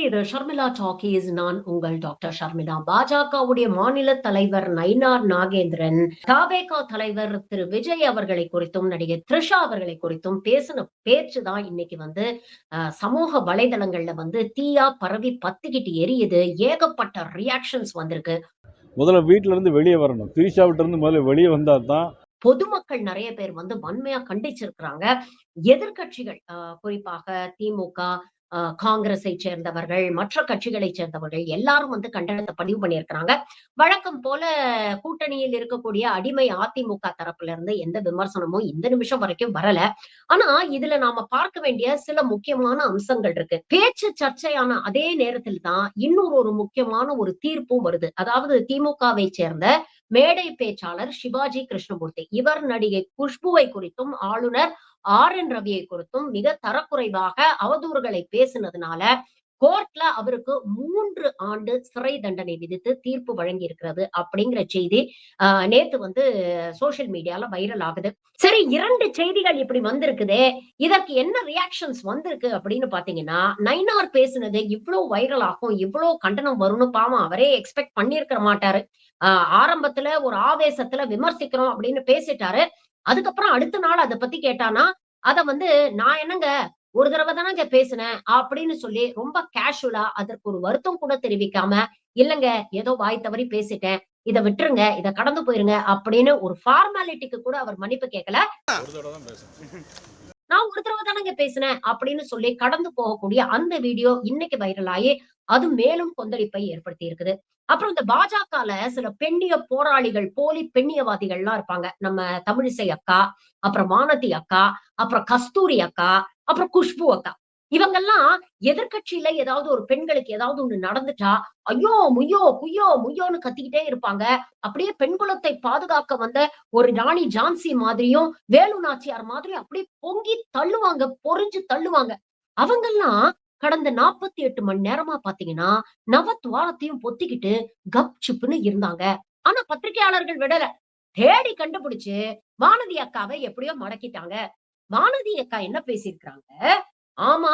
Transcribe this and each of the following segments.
இது ஷர்மிளா டாக்கீஸ். நான் உங்கள் டாக்டர் ஷர்மிளா. பாஜகவுடைய மாநில தலைவர் நயினார் நாகேந்திரன், தவேகா தலைவர் திரு விஜய் அவர்களை குறித்தும், நடிகை த்ரிஷா அவர்களை குறித்தும் பேசின பேச்சு தான் இன்னைக்கு சமூக வலைதளங்கள்ல தீயா பரவி பத்திக்கிட்டு எரியுது. ஏகப்பட்ட ரியாக்ஷன்ஸ் வந்திருக்கு. முதல்ல வீட்டுல இருந்து வெளியே வரணும். திரிஷாவிட்ட இருந்து முதல்ல வெளியே வந்தா தான். பொதுமக்கள் நிறைய பேர் வன்மையா கண்டிச்சிருக்கிறாங்க. எதிர்கட்சிகள் குறிப்பாக திமுக, காங்கிரஸை சேர்ந்தவர்கள், மற்ற கட்சிகளை சேர்ந்தவர்கள் எல்லாரும் கண்டனத்தை பதிவு பண்ணியிருக்கிறாங்க. வழக்கம் போல கூட்டணியில் இருக்கக்கூடிய அடிமை அதிமுக தரப்புல இருந்து எந்த விமர்சனமும் இந்த நிமிஷம் வரைக்கும் வரல. ஆனா இதுல நாம பார்க்க வேண்டிய சில முக்கியமான அம்சங்கள் இருக்கு. பேச்சு சர்ச்சையான அதே நேரத்தில் தான் இன்னொரு முக்கியமான ஒரு தீர்ப்பும் வருது. அதாவது திமுகவை சேர்ந்த மேடை பேச்சாளர் சிவாஜி கிருஷ்ணமூர்த்தி, இவர் நடிகை குஷ்புவை குறித்தும் ஆளுநர் என் ரவியை குறித்தும் மிக தரக்குறைவாக அவதூறுகளை பேசினதுனால கோர்ட்ல அவருக்கு 3 ஆண்டு சிறை தண்டனை விதித்து தீர்ப்பு வழங்கி இருக்கிறது அப்படிங்கிற செய்தி நேத்து சோசியல் மீடியால வைரல் ஆகுது. சரி, 2 செய்திகள் இப்படி வந்திருக்குதே, இதற்கு என்ன ரியாக்ஷன்ஸ் வந்திருக்கு அப்படின்னு பாத்தீங்கன்னா, நயினார் பேசுனது இவ்வளவு வைரல் ஆகும், இவ்வளவு கண்டனம் வரும்னு பாவம் அவரே எக்ஸ்பெக்ட் பண்ணியிருக்க மாட்டாரு. ஆரம்பத்துல ஒரு ஆவேசத்துல விமர்சிக்கிறோம் அப்படின்னு பேசிட்டாரு. அதுக்கப்புறம் அடுத்த நாள் அதை பத்தி கேட்டானா, அத நான் என்னங்க ஒரு தடவை தானங்க பேசினேன் அப்படின்னு சொல்லி ரொம்ப கேஷுவலா அதற்கு ஒரு வருத்தம் கூட தெரிவிக்காம, இல்லங்க ஏதோ வாய் தவறி பேசிட்டேன், இத விட்டுருங்க, இத கடந்து போயிருங்க அப்படின்னு ஒரு ஃபார்மாலிட்டிக்கு கூட அவர் மன்னிப்பு கேட்கல. நான் ஒரு தடவை தானங்க பேசினேன் அப்படின்னு சொல்லி கடந்து போகக்கூடிய அந்த வீடியோ இன்னைக்கு வைரல் ஆகி அது மேலும் கொந்தளிப்பை ஏற்படுத்தி இருக்குது. அப்புறம் இந்த பாஜகல சில பெண்ணிய போராளிகள், போலி பெண்ணியவாதிகள் எல்லாம் இருப்பாங்க. நம்ம தமிழிசை அக்கா, அப்புறம் வானதி அக்கா, அப்புறம் கஸ்தூரி அக்கா, அப்புறம் குஷ்பு அக்கா, இவங்கெல்லாம் எதிர்கட்சியில ஏதாவது ஒரு பெண்களுக்கு ஏதாவது ஒண்ணு நடந்துட்டா ஐயோ முய்யோ குய்யோ முய்யோன்னு கத்திக்கிட்டே இருப்பாங்க. அப்படியே பெண்குலத்தை பாதுகாக்க வந்த ஒரு ராணி ஜான்சி மாதிரியும் வேலு நாச்சியார் மாதிரியும் அப்படியே பொங்கி தள்ளுவாங்க, பொறிஞ்சு தள்ளுவாங்க. அவங்கெல்லாம் கடந்த 48 மணி நேரமா பாத்தீங்கன்னா நவத்வாரத்தையும் பொத்திக்கிட்டு கப் சிப்புன்னு இருந்தாங்க. ஆனா பத்திரிகையாளர்கள் விடல, தேடி கண்டுபிடிச்சு வானதி அக்காவை எப்படியோ மடக்கிட்டாங்க. வானதி அக்கா என்ன பேசியிருக்கிறாங்க, ஆமா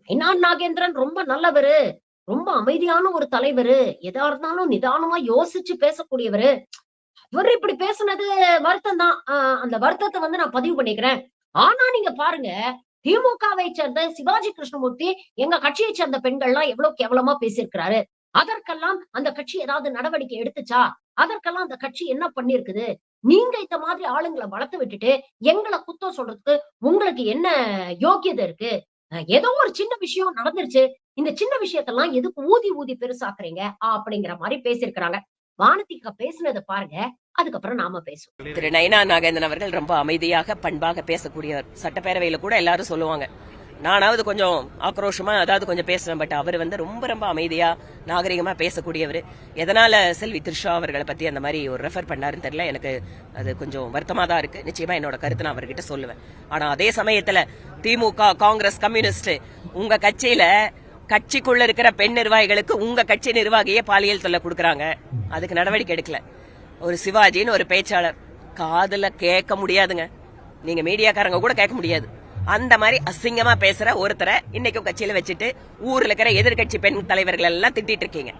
நயினார் நாகேந்திரன் ரொம்ப நல்லவரு, ரொம்ப அமைதியான ஒரு தலைவரு, எதா இருந்தாலும் நிதானமா யோசிச்சு பேசக்கூடியவரு, இவரு இப்படி பேசுனது வருத்தம் தான், அந்த வருத்தத்தை நான் பதிவு பண்ணிக்கிறேன். ஆனா நீங்க பாருங்க, திமுகவை சேர்ந்த சிவாஜி கிருஷ்ணமூர்த்தி எங்க கட்சியை சேர்ந்த பெண்கள்லாம் எவ்வளவு கேவலமா பேசியிருக்கிறாரு. அதற்கெல்லாம் அந்த கட்சி ஏதாவது நடவடிக்கை எடுத்துச்சா? அதற்கெல்லாம் அந்த கட்சி என்ன பண்ணிருக்குது? நீங்க இந்த மாதிரி ஆளுங்களை வளர்த்து விட்டுட்டு எங்களை குத்தம் சொல்றதுக்கு உங்களுக்கு என்ன யோக்கியதை இருக்கு? ஏதோ ஒரு சின்ன விஷயம் நடந்துருச்சு, இந்த சின்ன விஷயத்தெல்லாம் எதுக்கு ஊதி ஊதி பெருசாக்குறீங்க அப்படிங்கிற மாதிரி பேசியிருக்கிறாங்க. வானதிகா பேசுனதை பாருங்க, அதுக்கப்புறம் நாம பேசுவோம். திரு நயினார் நாகேந்திரன் அவர்கள் ரொம்ப அமைதியாக பண்பாக பேசக்கூடியவர். சட்டப்பேரவையில கூட எல்லாரும் சொல்லுவாங்க, நானாவது கொஞ்சம் ஆக்ரோஷமா அதாவது கொஞ்சம் பேசுவேன், பட் அவர் ரொம்ப ரொம்ப அமைதியா நாகரிகமா பேசக்கூடியவர். எதனால செல்வி த்ரிஷா அவர்களை பத்தி அந்த மாதிரி ஒரு ரெஃபர் பண்ணாருன்னு தெரியல. எனக்கு அது கொஞ்சம் வருத்தமா தான் இருக்கு. நிச்சயமா என்னோட கருத்தை நான் அவர்கிட்ட சொல்லுவேன். ஆனா அதே சமயத்துல திமுக, காங்கிரஸ், கம்யூனிஸ்ட் உங்க கட்சியில கட்சிக்குள்ள இருக்கிற பெண் நிர்வாகிகளுக்கு உங்க கட்சி நிர்வாகியே பாலியல் தொல்லை கொடுக்கறாங்க, அதுக்கு நடவடிக்கை எடுக்கல. ஒரு சிவாஜின்னு ஒரு பேச்சாளர், காதுல கேட்க முடியாதுங்க, நீங்க மீடியாக்காரங்க கூட கேட்க முடியாது. அந்த மாதிரி அசிங்கமா பேசுற ஒருத்தரை இன்னைக்கும் கட்சியில வச்சுட்டு ஊர்ல இருக்கிற எதிர்கட்சி பெண் தலைவர்கள் எல்லாம் திட்டிட்டு இருக்கீங்க.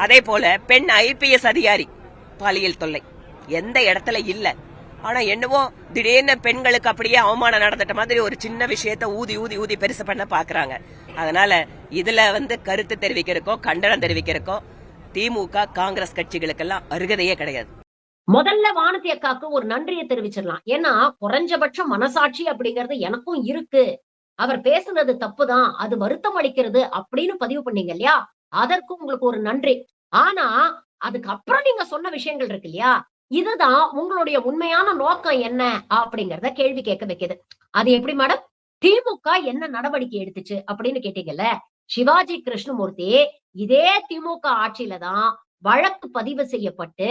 அதே போல பெண் ஐபிஎஸ் அதிகாரி பாலியல் தொல்லை எந்த இடத்துல இல்ல. ஆனா என்னவோ திடீர்னு பெண்களுக்கு அப்படியே அவமானம் நடந்துட்ட மாதிரி ஒரு சின்ன விஷயத்த ஊதி ஊதி ஊதி பெருசு பண்ண பாக்குறாங்க. அதனால இதுல கருத்து தெரிவிக்கிறக்கோ கண்டனம் தெரிவிக்கிறக்கோ திமுக, காங்கிரஸ் கட்சிகளுக்கெல்லாம் அருகதையே கிடையாது. முதல்ல வானதி அக்காக்கு ஒரு நன்றியை தெரிவிச்சிடலாம். ஏன்னா குறைஞ்சபட்ச மனசாட்சி அப்படிங்கிறது எனக்கும் இருக்கு. அவர் பேசுனது தப்புதான், அது வருத்தம் அளிக்கிறது அப்படின்னு பதிவு பண்ணீங்க இல்லையா, அதற்கு உங்களுக்கு ஒரு நன்றி. ஆனா அதுக்கப்புறம் நீங்க சொன்ன விஷயங்கள் இருக்கு இல்லையா, இதுதான் உங்களுடைய உண்மையான நோக்கம் என்ன அப்படிங்கறத கேள்வி கேட்க வைக்குது. அது எப்படி மேடம்? திமுக என்ன நடவடிக்கை எடுத்துச்சு அப்படின்னு கேட்டீங்கல்ல, சிவாஜி கிருஷ்ணமூர்த்தி இதே திமுக ஆட்சியில தான் வழக்கு பதிவு செய்யப்பட்டு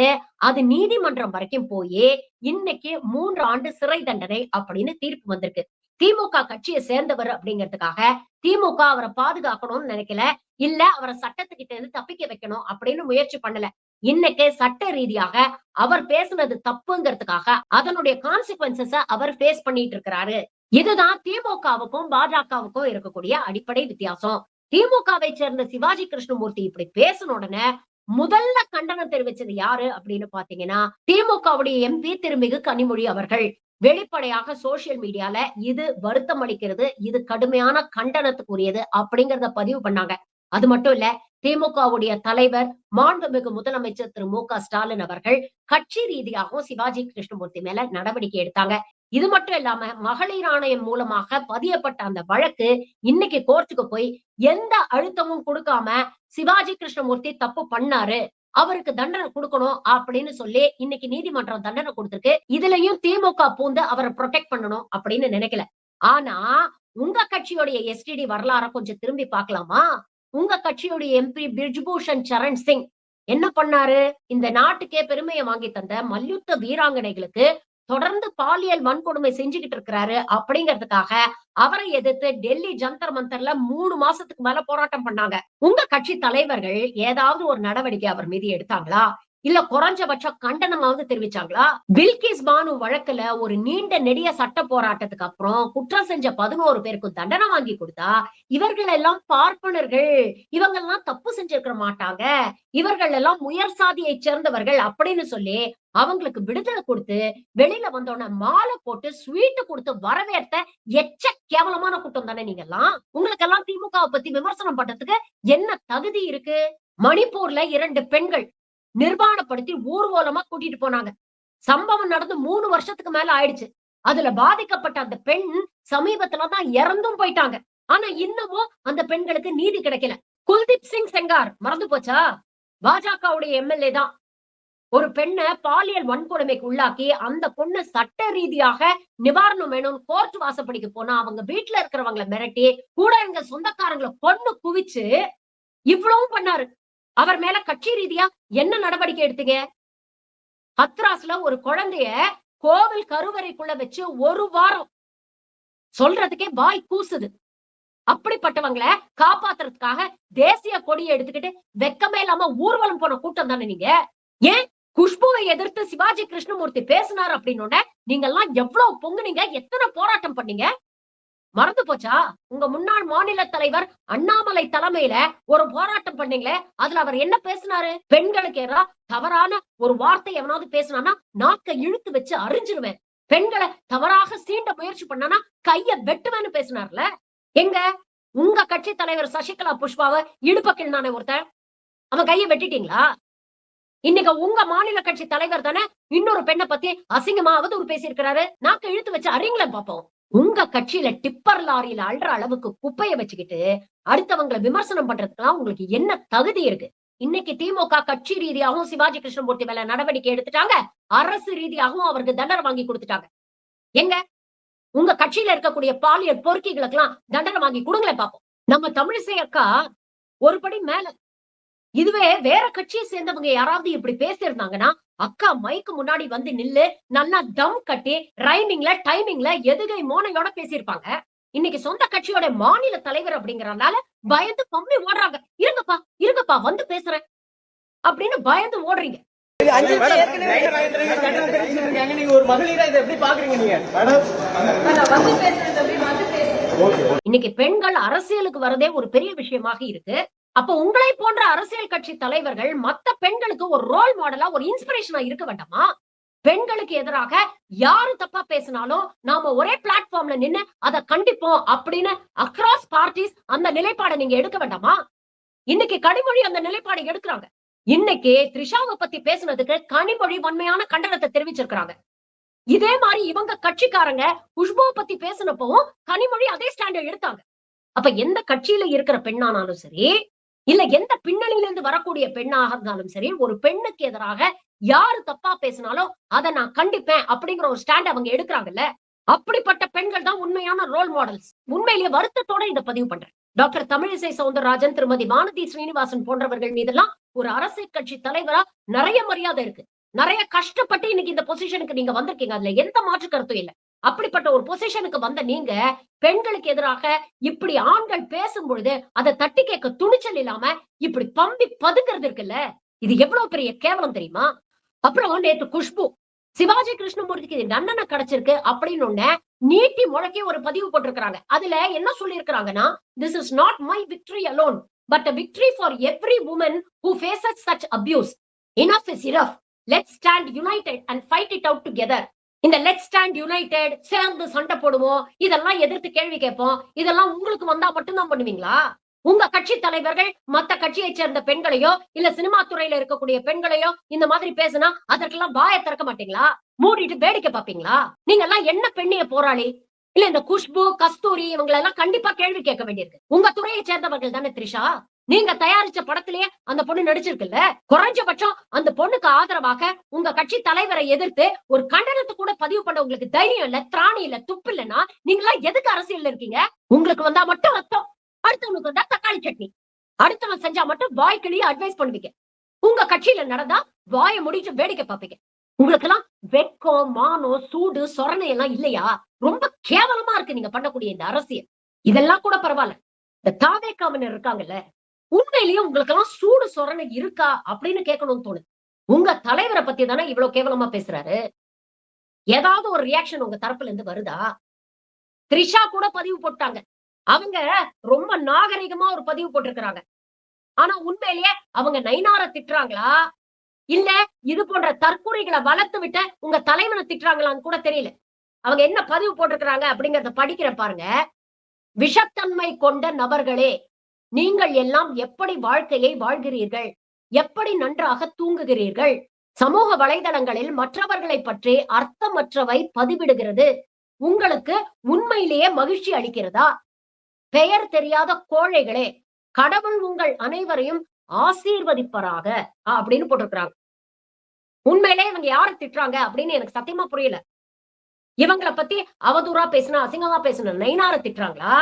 அது நீதிமன்றம் வரைக்கும் போய் இன்னைக்கு 3 ஆண்டு சிறை தண்டனை அப்படின்னு தீர்ப்பு வந்திருக்கு. திமுக கட்சியை சேர்ந்தவர் அப்படிங்கிறதுக்காக திமுக அவரை பாதுகாக்கணும்னு நினைக்கல, இல்ல அவரை சட்டத்துக்கிட்ட இருந்து தப்பிக்க வைக்கணும் அப்படின்னு முயற்சி பண்ணல. இன்னைக்கு சட்ட ரீதியாக அவர் பேசுனது தப்புங்கிறதுக்காக அதனுடைய கான்சிக்வன்சஸ அவர் ஃபேஸ் பண்ணிட்டு இருக்கிறாரு. இதுதான் திமுகவுக்கும் பாஜகவுக்கும் இருக்கக்கூடிய அடிப்படை வித்தியாசம். திமுகவை சேர்ந்த சிவாஜி கிருஷ்ணமூர்த்தி இப்படி பேசின உடனே முதல்ல கண்டனம் தெரிவிச்சது யாரு அப்படின்னு பாத்தீங்கன்னா திமுகவுடைய எம்பி திருமிகு கனிமொழி அவர்கள். வெளிப்படையாக சோசியல் மீடியால இது வருத்தம் அளிக்கிறது, இது கடுமையான கண்டனத்துக்குரியது அப்படிங்கறத பதிவு பண்ணாங்க. அது மட்டும் இல்ல, திமுகவுடைய தலைவர் மாண்புமிகு முதலமைச்சர் திரு மு.க. ஸ்டாலின் அவர்கள் கட்சி ரீதியாகவும் சிவாஜி கிருஷ்ணமூர்த்தி மேல நடவடிக்கை எடுத்தாங்க. இது மட்டும் இல்லாம மகளிர் ஆணையம் மூலமாக பதியப்பட்ட அந்த வழக்கு இன்னைக்கு கோர்ட்டுக்கு போய் எந்த அழுத்தமும் கொடுக்காம சிவாஜி கிருஷ்ணமூர்த்தி தப்பு பண்ணாரு, அவருக்கு தண்டனை கொடுக்கணும் அப்படின்னு சொல்லி இன்னைக்கு நீதிமன்றம் தண்டனை கொடுத்திருக்கு. இதுலயும் திமுக பூந்து அவரை ப்ரொடெக்ட் பண்ணணும் அப்படின்னு நினைக்கல. ஆனா உங்க கட்சியோடைய எஸ்டிடி வரலாற கொஞ்சம் திரும்பி பார்க்கலாமா? உங்க கட்சியுடைய எம்பி பிரிஜ்பூஷன் சரண் சிங் என்ன பண்ணாரு? இந்த நாட்டுக்கே பெருமையை வாங்கி தந்த மல்யுத்த வீராங்கனைகளுக்கு தொடர்ந்து பாலியல் வன்கொடுமை செஞ்சுக்கிட்டு இருக்கிறாரு அப்படிங்கிறதுக்காக அவரை எதிர்த்து டெல்லி ஜந்தர் மந்தர்ல 3 மாசத்துக்கு மேல போராட்டம் பண்ணாங்க. உங்க கட்சி தலைவர்கள் ஏதாவது ஒரு நடவடிக்கை அவர் மீது எடுத்தாங்களா? இல்ல குறைஞ்சபட்சம் கண்டனமாவது தெரிவிச்சாங்களா? பில்கிஸ் பானு வழக்குல ஒரு நீண்ட நெடிய சட்ட போராட்டத்துக்கு அப்புறம் குற்றம் செஞ்ச 11 பேருக்கு தண்டனை வாங்கி கொடுத்தா இவர்கள் எல்லாம் பார்ப்பனர்கள், இவங்க எல்லாம் தப்பு செஞ்சிருக்க மாட்டாங்க, இவர்கள் எல்லாம் உயர் சாதியை சேர்ந்தவர்கள் அப்படின்னு சொல்லி அவங்களுக்கு விடுதலை கொடுத்து வெளியில வந்தோடனே மாலை போட்டு ஸ்வீட் கொடுத்து வரவேற்ற எச்ச கேவலமான கூட்டம் தானே நீங்க எல்லாம். உங்களுக்கு எல்லாம் திமுகவை பத்தி விமர்சனம் பண்றதுக்கு என்ன தகுதி இருக்கு? மணிப்பூர்ல 2 பெண்கள் நிர்வாணப்படுத்தி ஊர்வலமா கூட்டிட்டு போனாங்க. சம்பவம் நடந்து 3 வருஷத்துக்கு மேல ஆயிடுச்சு. அதுல பாதிக்கப்பட்ட அந்த பெண் சமீபத்துலதான் இறந்தும் போயிட்டாங்க. ஆனா இன்னமும் அந்த பெண்களுக்கு நீதி கிடைக்கல. குல்தீப் சிங் செங்கார் மறந்து போச்சா? பாஜகவுடைய எம்எல்ஏ தான். ஒரு பெண்ணை பாலியல் வன்கொடுமைக்கு உள்ளாக்கி அந்த பொண்ணு சட்ட ரீதியாக நிவாரணம் வேணும்னு கோர்ட் வாசப்படிக்கு போனா அவங்க வீட்டுல இருக்கிறவங்களை மிரட்டி கூட எங்க சொந்தக்காரங்களை பொண்ணு குவிச்சு இவ்வளவும் பண்ணாரு. அவர் மேல கட்சி ரீதியா என்ன நடவடிக்கை எடுத்தீங்க? ஹத்ராஸ்ல ஒரு குழந்தைய கோவில் கருவறைக்குள்ள வச்சு 1 வாரம் சொல்றதுக்கே வாய் கூசுது. அப்படிப்பட்டவங்களை காப்பாத்துறதுக்காக தேசிய கொடியை எடுத்துக்கிட்டு வெக்கமே இல்லாம ஊர்வலம் போன கூட்டம் தானே நீங்க. ஏன் குஷ்புவை எதிர்த்து சிவாஜி கிருஷ்ணமூர்த்தி பேசினார் அப்படின்னு நீங்க எல்லாம் எவ்வளவு பொங்குனீங்க, எத்தனை போராட்டம் பண்ணீங்க? மறந்து போச்சா? உங்க முன்னாள் மாநில தலைவர் அண்ணாமலை தலைமையில ஒரு போராட்டம் பண்ணீங்களே, அதுல அவர் என்ன பேசினாரு? பெண்களுக்கு ஏதாவது தவறான ஒரு வார்த்தை எவனாவது பேசினானா நாக்க இழுத்து வச்சு அறிஞ்சிருவேன், பெண்களை தவறாக சீண்ட முயற்சி பண்ணானா கைய வெட்டுவேன்னு பேசினார்ல. எங்க உங்க கட்சி தலைவர் சசிகலா புஷ்பாவை இடுப்பக்கில் தானே ஒருத்தன், அவன் கைய வெட்டிட்டீங்களா? இன்னைக்கு உங்க மாநில கட்சி தலைவர் தானே இன்னொரு பெண்ணை பத்தி அசிங்கமாவது ஒரு பேசி இருக்கிறாரு, நாக்க இழுத்து வச்சு அறிங்களேன் பாப்போம். உங்க கட்சியில டிப்பர் லாரியில அல்ற அளவுக்கு குப்பைய வச்சுக்கிட்டு அடுத்தவங்களை விமர்சனம் பண்றதுக்கெல்லாம் உங்களுக்கு என்ன தகுதி இருக்கு? இன்னைக்கு திமுக கட்சி ரீதியாகவும் சிவாஜி கிருஷ்ணமூர்த்தி மேல நடவடிக்கை எடுத்துட்டாங்க, அரசு ரீதியாகவும் அவருக்கு தண்டனை வாங்கி கொடுத்துட்டாங்க. எங்க உங்க கட்சியில இருக்கக்கூடிய பாலியல் பொறுக்கிகளுக்கு எல்லாம் தண்டனை வாங்கி கொடுங்களேன் பாப்போம். நம்ம தமிழிசை அக்கா ஒரு படி மேல. இதுவே வேற கட்சியை சேர்ந்தவங்க யாராவது இப்படி பேசியிருந்தாங்கன்னா அக்கா மைக்கு முன்னாடி வந்து நில்லு நல்லா தம் கட்டி ரைமிங்ல டைமிங்ல எதுகை மோனையோட பேசியிருப்பாங்க. இன்னைக்கு சொந்த கட்சியோட மாநில தலைவர் அப்படிங்கறதுனால பயந்து பம்பி ஓடுறாங்க. இருங்கப்பா வந்து பேசுறேன் அப்படின்னு பயந்து ஓடுறீங்க. இன்னைக்கு பெண்கள் அரசியலுக்கு வரதே ஒரு பெரிய விஷயமாக இருக்கு. அப்ப உங்களை போன்ற அரசியல் கட்சி தலைவர்கள் மத்த பெண்களுக்கு ஒரு ரோல் மாடலா ஒரு இன்ஸ்பிரேஷனா இருக்க வேண்டாமா? பெண்களுக்கு எதிராக யாரு தப்பா பேசினாலும் நாம ஒரே பிளாட்ஃபார்ம்ல நின்னு அதை கண்டிப்போம் அப்படின்னு அக்ராஸ் பார்ட்டிஸ் அந்த நிலைப்பாடை நீங்க எடுக்க வேண்டாமா? இன்னைக்கு கனிமொழி அந்த நிலைப்பாடை எடுக்கிறாங்க. இன்னைக்கு த்ரிஷாவை பத்தி பேசுனதுக்கு கனிமொழி வன்மையான கண்டனத்தை தெரிவிச்சிருக்காங்க. இதே மாதிரி இவங்க கட்சிக்காரங்க குஷ்புவை பத்தி பேசினப்பவும் கனிமொழி அதே ஸ்டாண்ட் எடுத்தாங்க. அப்ப எந்த கட்சியில இருக்கிற பெண்ணானாலும் சரி, இல்ல எந்த பின்னணியில இருந்து வரக்கூடிய பெண்ணாக இருந்தாலும் சரி, ஒரு பெண்ணுக்கு எதிராக யாரு தப்பா பேசினாலும் அதை நான் கண்டிப்பேன் அப்படிங்கிற ஒரு ஸ்டாண்ட் அவங்க எடுக்கிறாங்கல்ல. அப்படிப்பட்ட பெண்கள் தான் உண்மையான ரோல் மாடல்ஸ். உண்மையிலேயே வருத்தத்தோட இதை பதிவு பண்றேன். டாக்டர் தமிழிசை சவுந்தரராஜன், திருமதி வானதி ஸ்ரீனிவாசன் போன்றவர்கள் மீதெல்லாம் ஒரு அரசியல் கட்சி தலைவரா நிறைய மரியாதை இருக்கு. நிறைய கஷ்டப்பட்டு இன்னைக்கு இந்த பொசிஷனுக்கு நீங்க வந்திருக்கீங்க, அதுல எந்த மாற்று கருத்தும் இல்லை. அப்படிப்பட்ட ஒரு பொசிஷனுக்கு வந்த நீங்க பெண்களுக்கு எதிராக இப்படி ஆண்கள் பேசும் பொழுது அதை தட்டி கேட்க துணிச்சல் இல்லாம இப்படி பம்பி பதுங்கிறது இருக்குல்ல, இது எவ்வளவு பெரிய கேவலம் தெரியுமா? அப்புறம் நேற்று குஷ்பு சிவாஜி கிருஷ்ணமூர்த்திக்கு தண்டனை கிடைச்சிருக்கு அப்படின்னு ஒண்ணு நீட்டி முழக்கி ஒரு பதிவு போட்டிருக்காங்க. அதுல என்ன சொல்லி இருக்கிறாங்கன்னா, this is not my victory alone but a victory for every woman who faces such abuse. Enough is enough. Let's stand united and fight it out together. இந்த லெட்ஸ் ஸ்டாண்ட் யுனைடெட், சேர்ந்து சண்டை போடுவோம், இதெல்லாம் எதிர்த்து கேள்வி கேட்போம், இதெல்லாம் உங்களுக்கு வந்தா மட்டும்தான் பண்ணுவீங்களா? உங்க கட்சி தலைவர்கள் மத்த கட்சியை சேர்ந்த பெண்களையோ இல்ல சினிமா துறையில இருக்கக்கூடிய பெண்களையோ இந்த மாதிரி பேசினா அதற்கெல்லாம் வாயை திறக்க மாட்டீங்களா? மூடிட்டு வேடிக்கை பாப்பீங்களா? நீங்க எல்லாம் என்ன பெண்ணிய போராளி? இல்ல இந்த குஷ்பு, கஸ்தூரி இவங்களை எல்லாம் கண்டிப்பா கேள்வி கேட்க வேண்டியிருக்கு. உங்க துறையை சேர்ந்தவர்கள் தானே த்ரிஷா. நீங்க தயாரிச்ச படத்திலேயே அந்த பொண்ணு நடிச்சிருக்குல்ல. குறைஞ்சபட்சம் அந்த பொண்ணுக்கு ஆதரவாக உங்க கட்சி தலைவரை எதிர்த்து ஒரு கண்டனத்தை கூட பதிவு பண்ண உங்களுக்கு தைரியம் இல்ல, திராணி இல்ல, துப்பு இல்லைன்னா நீங்களா எதுக்கு அரசியல்ல இருக்கீங்க? உங்களுக்கு வந்தா மட்டும் ரத்தம், அடுத்தவனுக்கு வந்தா தக்காளி சட்னி, அடுத்தவன் செஞ்சா மட்டும் வாய் கிளிய அட்வைஸ் பண்ணுவீங்க. உங்க கட்சியில நடந்தா வாயை முடிச்சு வேடிக்கை பார்ப்பீங்க. உங்களுக்கு எல்லாம் வெட்கம், மானம், சூடு, சொரணை எல்லாம் இல்லையா? ரொம்ப கேவலமா இருக்கு நீங்க பண்ணக்கூடிய இந்த அரசியல். இதெல்லாம் கூட பரவாயில்ல, இந்த தாவேக்காமனர் இருக்காங்கல்ல, உண்மையிலேயே உங்களுக்கு எல்லாம் சூடு சொரணை இருக்கா அப்படின்னு கேட்கணும்னு தோணுது. உங்க தலைவரை பத்தி தானே இவ்வளவு கேவலமா பேசுறாரு. ஏதாவது ஒரு ரியாக்ஷன் உங்க தரப்புல இருந்து வருதா? த்ரிஷா கூட பதிவு போட்டாங்க. அவங்க ரொம்ப நாகரிகமா ஒரு பதிவு போட்டிருக்கிறாங்க. ஆனா உண்மையிலேயே அவங்க நைனார திட்டுறாங்களா இல்ல இது போன்ற தற்கொலைகளை வளர்த்து விட்ட உங்க தலைவனை திட்டுறாங்களான்னு கூட தெரியல. அவங்க என்ன பதிவு போட்டிருக்கிறாங்க அப்படிங்கறத படிக்கிற பாருங்க. விஷத்தன்மை கொண்ட நபர்களே, நீங்கள் எல்லாம் எப்படி வாழ்க்கையை வாழ்கிறீர்கள், எப்படி நன்றாக தூங்குகிறீர்கள், சமூக வலைதளங்களில் மற்றவர்களை பற்றி அர்த்தமற்றவை பதிவிடுகிறது உங்களுக்கு உண்மையிலேயே மகிழ்ச்சி அளிக்கிறதா? பெயர் தெரியாத கோழைகளே, கடவுள் உங்கள் அனைவரையும் ஆசீர்வதிப்பராக அப்படின்னு போட்டிருக்கிறாங்க. உண்மையிலே இவங்க யாரை திட்டுறாங்க அப்படின்னு எனக்கு சத்தியமா புரியல. இவங்களை பத்தி அவதூறா பேசினா, அசிங்கமா பேசின நைனார திட்டுறாங்களா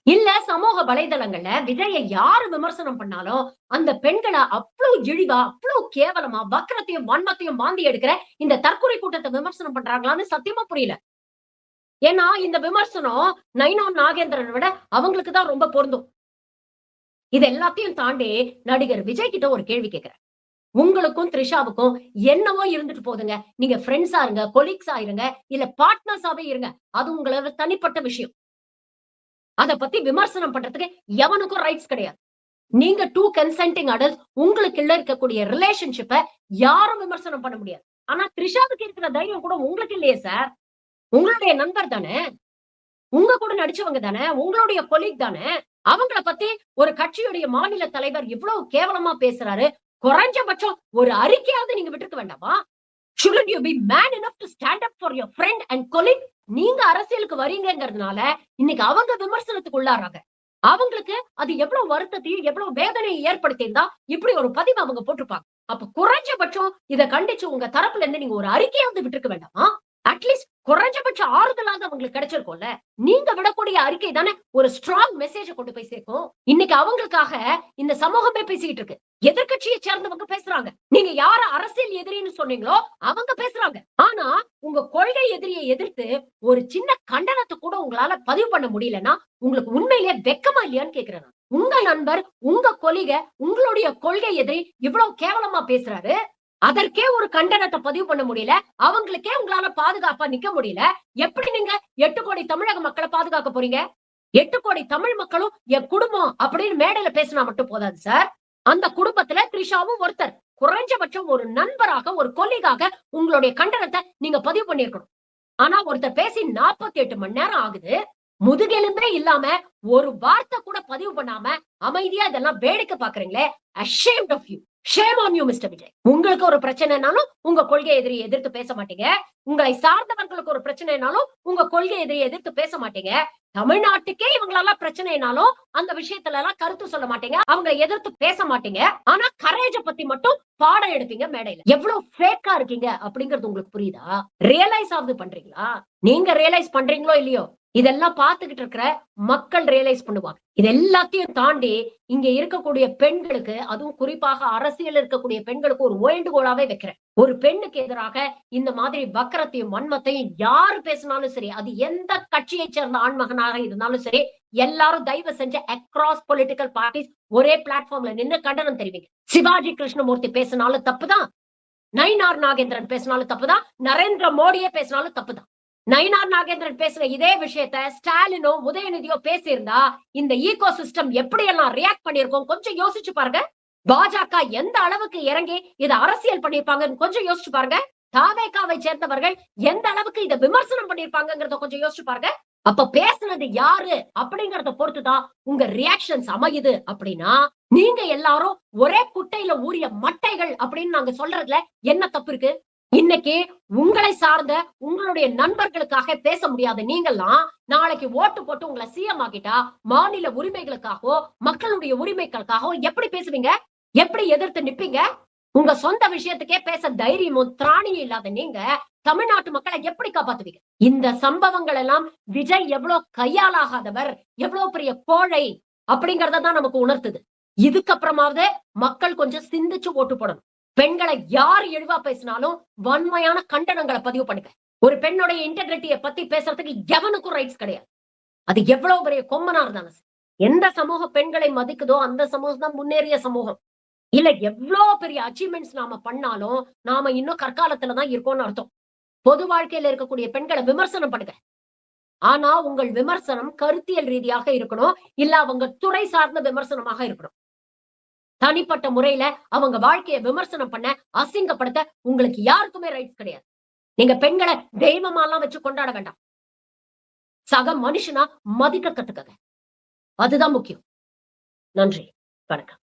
இல்ல சமூக வலைதளங்கள்ல விஜயை யாரு விமர்சனம் பண்ணாலும் அந்த பெண்களை அவ்வளவு இழிவா, அவ்வளவு கேவலமா, வக்கரத்தையும் வன்மத்தையும் வாந்தி எடுக்கிற இந்த தற்கொலை கூட்டத்தை விமர்சனம் பண்றாங்களான்னு சத்தியமா புரியல. ஏன்னா இந்த விமர்சனம் நைனா நாகேந்திரனை விட அவங்களுக்கு தான் ரொம்ப பொருந்தும். இது எல்லாத்தையும் தாண்டி நடிகர் விஜய் கிட்ட ஒரு கேள்வி கேட்கிறேன். உங்களுக்கும் த்ரிஷாவுக்கும் என்னவோ இருந்துட்டு போதுங்க, நீங்க ஃப்ரெண்ட்ஸா இருங்க, கொலீக்ஸா இருங்க, இல்ல பார்ட்னர்ஸாவே இருங்க, அது உங்களோட தனிப்பட்ட விஷயம். அத பத்தி விமர்சனம் பண்றதுக்கு எவனுக்கும் ரைட்ஸ் கிடையாது. நீங்க டூ கன்சென்டிங் அடல்ட், உங்களுக்குள்ள இருக்கக்கூடிய ரிலேஷன்ஷிப்பை யாரும் விமர்சனம் பண்ண முடியாது. ஆனா த்ரிஷாவுக்கு இருக்கிற தைரியம் கூட உங்களுக்கு இல்லையே சார். உங்களுடைய நண்பர் தானே, உங்க கூட நடிச்சவங்க தானே, உங்களுடைய கொலீக் தானே. அவங்கள பத்தி ஒரு கட்சியுடைய மாநில தலைவர் இவ்வளவு கேவலமா பேசுறாரு. குறைஞ்சபட்சம் ஒரு அறிக்கையாவது நீங்க விட்டுருக்க வேண்டாமா? Shouldn't you be man enough to stand up for your friend and colleague? நீங்க அரசியலுக்கு வரீங்கிறதுனால இன்னைக்கு அவங்க விமர்சனத்துக்கு உள்ளாராங்க. அவங்களுக்கு அது எவ்வளவு வருத்தத்தையும் எவ்வளவு வேதனையை ஏற்படுத்தியிருந்தா இப்படி ஒரு பதிவு அவங்க போட்டிருப்பாங்க. அப்ப குறைஞ்சபட்சம் இதை கண்டிச்சு உங்க தரப்புல இருந்து நீங்க ஒரு அறிக்கையாவது விட்டுருக்க வேண்டாமா? அட்லீஸ்ட் குறைஞ்சபட்ச ஆறுதலாவது அவங்களுக்கு கிடைச்சிருக்கும்ல. நீங்க விடக்கூடிய அறிக்கை தானே ஒரு ஸ்ட்ராங் மெசேஜ கொண்டு போய் சேர்க்கும். இன்னைக்கு அவங்களுக்காக இந்த சமூகமே பேசிக்கிட்டு இருக்கு. எதிர்கட்சியை சேர்ந்தவங்க பேசுறாங்க. நீங்க யார அரசியல் எதிரின்னு சொன்னீங்களோ அவங்க பேசுறாங்க. ஆனா உங்க கொள்கை எதிரியை எதிர்த்து ஒரு சின்ன கண்டனத்தை கூட உங்களால பதிவு பண்ண முடியலன்னா உங்களுக்கு உண்மையிலேயே வெக்கமா இல்லையான்னு கேக்குறேன். உங்க நண்பர், உங்க கொலிக, உங்களுடைய கொள்கை எதிரி இவ்வளவு கேவலமா பேசுறாரு. அதற்கே ஒரு கண்டனத்தை பதிவு பண்ண முடியல. அவங்களுக்கே உங்களால பாதுகாப்பா நிக்க முடியல. எப்படி நீங்க 8 கோடி தமிழக மக்களை பாதுகாக்க போறீங்க? 8 கோடி தமிழ் மக்களும் என் குடும்பம் அப்படின்னு மேடையில பேசினா மட்டும் போதாது சார். அந்த குடும்பத்துல த்ரிஷாவும் ஒருத்தர். குறைஞ்சபட்சம் ஒரு நண்பராக, ஒரு கொல்லிகாக உங்களுடைய கண்டனத்தை நீங்க பதிவு பண்ணிருக்கணும். ஆனா ஒருத்தர் பேசி 48 மணி நேரம் ஆகுது. முதுகெலும்பே இல்லாம ஒரு வார்த்தை கூட பதிவு பண்ணாம அமைதியா இதெல்லாம் வேடிக்கை பாக்குறீங்களே. ashamed of you. Shame on you, Mr. Vijay. உங்களுக்கு ஒரு பிரச்சனைனாலும் உங்க கொள்கை எதிரியை எதிர்த்து பேச மாட்டீங்க. உங்களை சார்ந்தவர்களுக்கு ஒரு பிரச்சனைனாலும் உங்க கொள்கை எதிரியை எதிர்த்து பேச மாட்டீங்க. தமிழ்நாட்டுக்கே இவங்களெல்லாம் பிரச்சனைனாலும் அந்த விஷயத்துல எல்லாம் கருத்து சொல்ல மாட்டீங்க. அவங்க எதிர்த்து பேச மாட்டீங்க. ஆனா கரேஜ பத்தி மட்டும் பாடம் எடுப்பீங்க மேடையில. எவ்வளவு ஃபேக்கா இருக்கீங்க அப்படிங்கிறது உங்களுக்கு புரியுதா? ரியலைஸ் ஆகுது பண்றீங்களா? நீங்க ரியலைஸ் பண்றீங்களோ இல்லையோ, இதெல்லாம் பார்த்துக்கிட்டு இருக்கிற மக்கள் ரியலைஸ் பண்ணுவாங்க. இது எல்லாத்தையும் தாண்டி இங்க இருக்கக்கூடிய பெண்களுக்கு, அதுவும் குறிப்பாக அரசியல் இருக்கக்கூடிய பெண்களுக்கு ஒரு வேண்டுகோளாவே வைக்கிறேன். ஒரு பெண்ணுக்கு எதிராக இந்த மாதிரி வக்கரத்தையும் வன்மத்தையும் யாரு பேசினாலும் சரி, அது எந்த கட்சியை சேர்ந்த ஆண்மகனாக இருந்தாலும் சரி, எல்லாரும் தயவு செஞ்சு அக்ராஸ் பொலிட்டிக்கல் பார்ட்டிஸ் ஒரே பிளாட்ஃபார்ம்ல நின்று கண்டனம் தெரிவிங்க. சிவாஜி கிருஷ்ணமூர்த்தி பேசினாலும் தப்புதான், நயினார் நாகேந்திரன் பேசினாலும் தப்புதான், நரேந்திர மோடியே பேசினாலும் தப்புதான். நயினார் நாகேந்திரன் பேசுற இதே விஷயத்த ஸ்டாலினோ உதயநிதியோ பேசியிருந்தா இந்த ஈகோ சிஸ்டம் எப்படி எல்லாம் ரியாக்ட் பண்ணிருக்கோம் கொஞ்சம் யோசிச்சு பாருங்க. பாஜக எந்த அளவுக்கு இறங்கி இதை அரசியல் பண்ணிருப்பாங்கன்னு கொஞ்சம் யோசிச்சு பாருங்க. தாவேகாவை சேர்ந்தவர்கள் எந்த அளவுக்கு இதை விமர்சனம் பண்ணிருப்பாங்கிறத கொஞ்சம் யோசிச்சு பாருங்க. அப்ப பேசுனது யாரு அப்படிங்கறத பொறுத்துதான் உங்க ரியாக்ஷன்ஸ் அமையுது. அப்படின்னா நீங்க எல்லாரும் ஒரே குட்டையில ஊறிய மட்டைகள் அப்படின்னு நாங்க சொல்றதுல என்ன தப்பு இருக்கு? இன்னைக்கு உங்களை சார்ந்த உங்களுடைய நண்பர்களுக்காக பேச முடியாத நீங்கெல்லாம் நாளைக்கு ஓட்டு போட்டு உங்களை சிஎம் ஆக்கிட்டா மாநில உரிமைகளுக்காகவோ மக்களுடைய உரிமைகளுக்காகவோ எப்படி பேசுவீங்க? எப்படி எதிர்த்து நிப்பீங்க? உங்க சொந்த விஷயத்துக்கே பேச தைரியமும் திராணியும் இல்லாத நீங்க தமிழ்நாட்டு மக்களை எப்படி காப்பாத்துவீங்க? இந்த சம்பவங்கள் எல்லாம் விஜய் எவ்வளவு கையாலாகாதவர், எவ்வளவு பெரிய கோழை அப்படிங்கறத தான் நமக்கு உணர்த்துது. இதுக்கப்புறமாவது மக்கள் கொஞ்சம் சிந்திச்சு ஓட்டு போடணும். பெண்களை யார் இழிவா பேசினாலும் வன்மையான கண்டனங்களை பதிவு பண்ணுங்க. ஒரு பெண்ணுடைய இன்டெகிரிட்டியை பத்தி பேசுறதுக்கு எவனுக்கும் ரைட்ஸ் கிடையாது. அது எவ்வளவு பெரிய கொம்மனா இருந்தாலும் எந்த சமூகம் பெண்களை மதிக்குதோ அந்த சமூகம் தான் முன்னேறிய சமூகம். இல்ல எவ்வளவு பெரிய அச்சீவ்மெண்ட்ஸ் நாம பண்ணாலும் நாம இன்னும் கற்காலத்துலதான் இருக்கோம்னு அர்த்தம். பொது வாழ்க்கையில இருக்கக்கூடிய பெண்களை விமர்சனம் பண்ணுங்க. ஆனா உங்கள் விமர்சனம் கருத்தியல் ரீதியாக இருக்கணும், இல்ல அவங்க துறை சார்ந்த விமர்சனமாக இருக்கணும். தனிப்பட்ட முறையில அவங்க வாழ்க்கையை விமர்சனம் பண்ண, அசிங்கப்படுத்த உங்களுக்கு யாருக்குமே ரைட்ஸ் கிடையாது. நீங்க பெண்களை தெய்வமாலாம் வச்சு கொண்டாட வேண்டாம். சக மனுஷனா மதிக்க கத்துக்கங்க. அதுதான் முக்கியம். நன்றி, வணக்கம்.